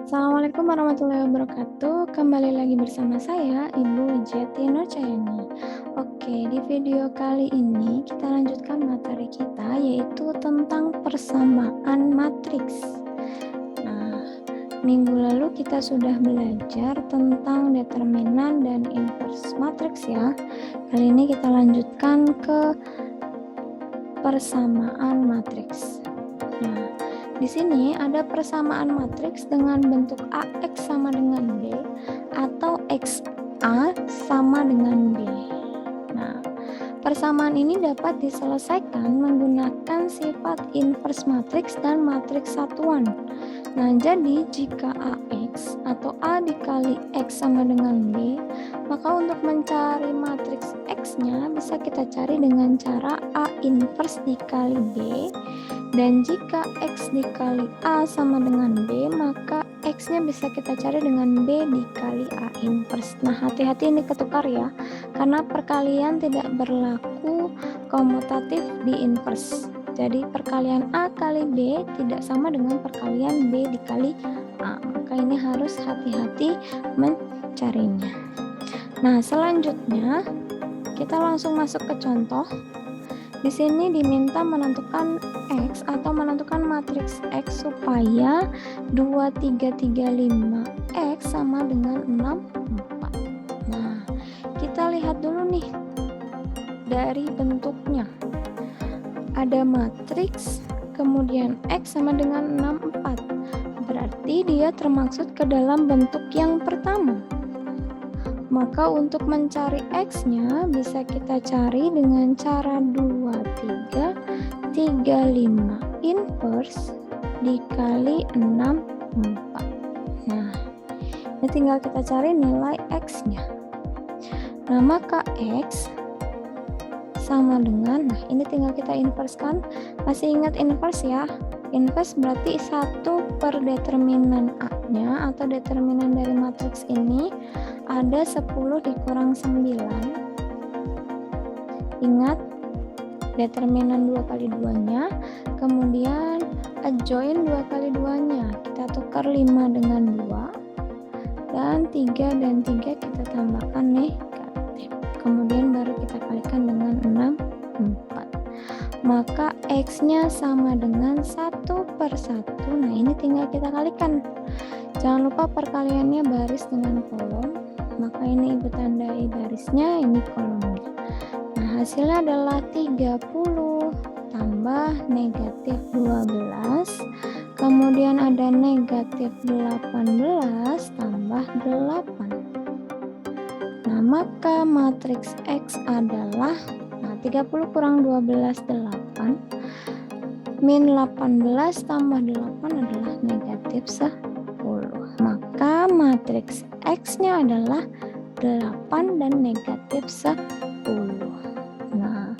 Assalamualaikum warahmatullahi wabarakatuh. Kembali lagi bersama saya, Ibu Wijiati Nurcayani. Oke, di video kali ini kita lanjutkan materi kita yaitu tentang persamaan matriks. Nah, minggu lalu kita sudah belajar tentang determinan dan inverse matriks ya. Kali ini kita lanjutkan ke persamaan matriks. Nah, di sini ada persamaan matriks dengan bentuk AX sama dengan B atau XA sama dengan B. Nah, persamaan ini dapat diselesaikan menggunakan sifat inverse matriks dan matriks satuan. Nah, jadi jika AX atau A dikali X sama dengan B, maka untuk mencari matriks X-nya bisa kita cari dengan cara A inverse dikali B. Dan jika X dikali A sama dengan B, maka X-nya bisa kita cari dengan B dikali A inverse. Nah, hati-hati ini ketukar ya, karena perkalian tidak berlaku komutatif di inverse. Jadi perkalian A kali B tidak sama dengan perkalian B dikali A. Maka ini harus hati-hati mencarinya. Nah, selanjutnya kita langsung masuk ke contoh. Di sini diminta menentukan X atau menentukan matriks X supaya 2, 3, 3, 5 X sama dengan 6, 4. Nah, kita lihat dulu nih dari bentuknya. Ada matriks, kemudian X sama dengan 6, 4. Berarti dia termaksud ke dalam bentuk yang pertama. Maka untuk mencari X-nya bisa kita cari dengan cara 2, 3, 3, 5 inverse dikali 6, 4. Nah, ini tinggal kita cari nilai X-nya. Nah, maka X sama dengan, nah ini tinggal kita inverse kan. Masih ingat inverse ya? Inverse berarti 1 per determinan A-nya atau determinan dari matriks ini ada 10 dikurang 9. Ingat determinan 2 kali 2-nya, kemudian adjoin 2 kali 2-nya. Kita tukar 5 dengan 2, dan 3 dan 3 kita tambahkan negatif. Kemudian baru kita kalikan dengan 6, 4. Maka X-nya sama dengan 1 per 1. Nah, ini tinggal kita kalikan. Jangan lupa perkaliannya baris dengan kolom. Maka ini ibu tandai barisnya, ini kolomnya. Nah, hasilnya adalah 30 tambah negatif 12. Kemudian ada negatif 18 tambah 8. Nah, maka matriks X adalah 30 kurang 12, 8. Min 18 tambah 8 adalah negatif 10. Maka matriks X-nya adalah 8 dan negatif 10. Nah,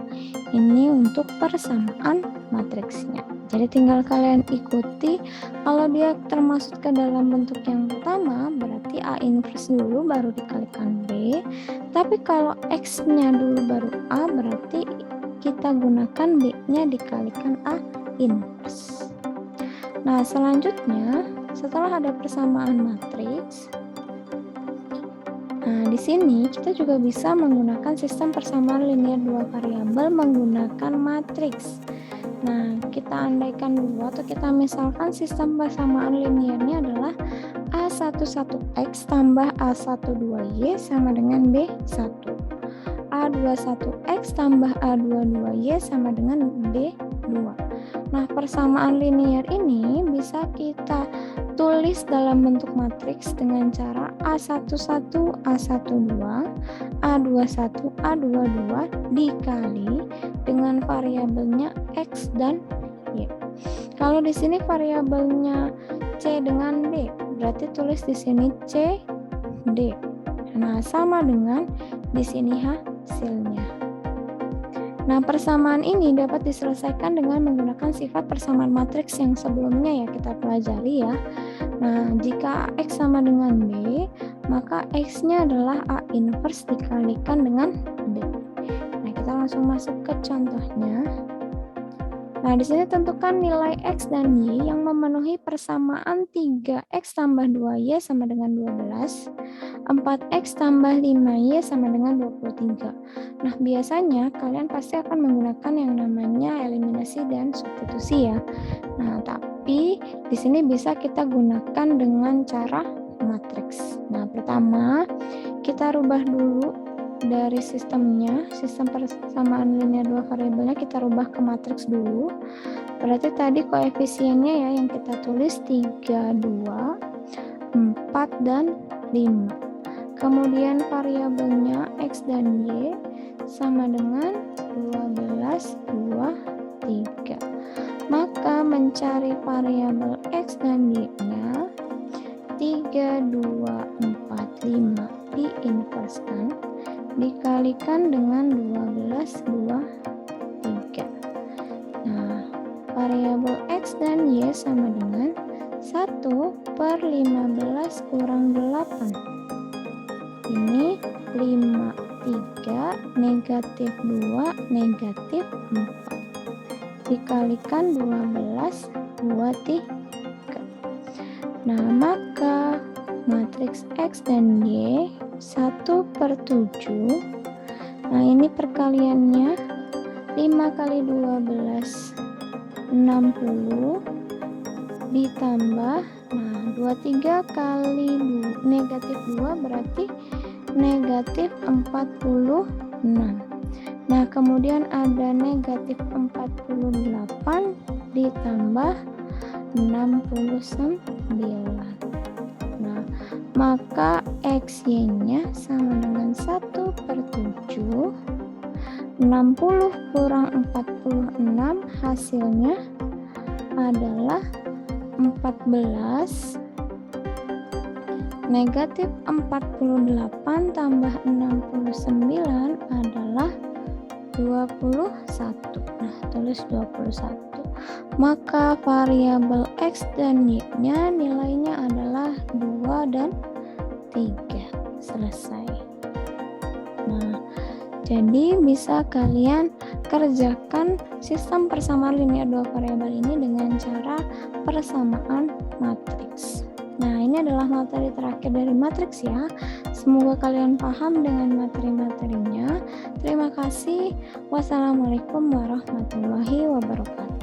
ini untuk persamaan matriksnya. Jadi tinggal kalian ikuti. Kalau dia termasuk ke dalam bentuk yang pertama, berarti A inverse dulu baru dikalikan B. Tapi kalau X-nya dulu baru A, berarti kita gunakan B-nya dikalikan A inverse. Nah, selanjutnya setelah ada persamaan matriks, nah di sini kita juga bisa menggunakan sistem persamaan linier dua variabel menggunakan matriks. Nah, kita andaikan dulu atau kita misalkan sistem persamaan liniernya adalah A11X tambah A12Y sama dengan B1. A21X tambah A22Y sama dengan B2. Nah, persamaan linier ini bisa kita tulis dalam bentuk matriks dengan cara A11, A12, A21, A22 dikali dengan variabelnya X dan Y. Kalau di sini variabelnya C dengan D, berarti tulis di sini C, D. Nah, sama dengan di sini hasilnya. Nah, persamaan ini dapat diselesaikan dengan menggunakan sifat persamaan matriks yang sebelumnya ya kita pelajari ya. Nah, jika X sama dengan B, maka X-nya adalah A inverse dikalikan dengan B. Nah, kita langsung masuk ke contohnya. Nah, di sini tentukan nilai X dan Y yang memenuhi persamaan 3X tambah 2Y sama dengan 12, 4X tambah 5Y sama dengan 23. Nah, biasanya kalian pasti akan menggunakan yang namanya eliminasi dan substitusi ya. Nah, tapi di sini bisa kita gunakan dengan cara matriks. Nah, pertama kita rubah dulu dari sistemnya, sistem persamaan linear dua variabelnya kita rubah ke matriks dulu. Berarti tadi koefisiennya ya yang kita tulis 3, 2, 4, dan 5. Kemudian variabelnya X dan Y sama dengan 12, 2, 3. Maka mencari variabel X dan Y-nya 3, 2, 4, 5 diinverskan dikalikan dengan 12, 2, 3. Nah, variabel X dan Y sama dengan 1/15 kurang 8. Ini 5, 3, negatif 2, negatif 4. Dikalikan 12, 2, 3. Nah, maka matriks X dan Y 1/7. Nah, ini perkaliannya 5 kali 12 60 ditambah 23 kali negatif 2 berarti negatif 46. Nah, kemudian ada negatif 48 ditambah 69. Nah, maka XY-nya sama dengan 1/7. 60 kurang 46 hasilnya adalah 14. Negatif 48 tambah 69 adalah 21. Nah, tulis 21. Maka variabel X dan Y-nya nilainya adalah 2 dan 3. Selesai. Nah, jadi bisa kalian kerjakan sistem persamaan linear dua variabel ini dengan cara persamaan matriks. Nah, ini adalah materi terakhir dari matriks ya. Semoga kalian paham dengan materi-materinya. Terima kasih. Wassalamualaikum warahmatullahi wabarakatuh.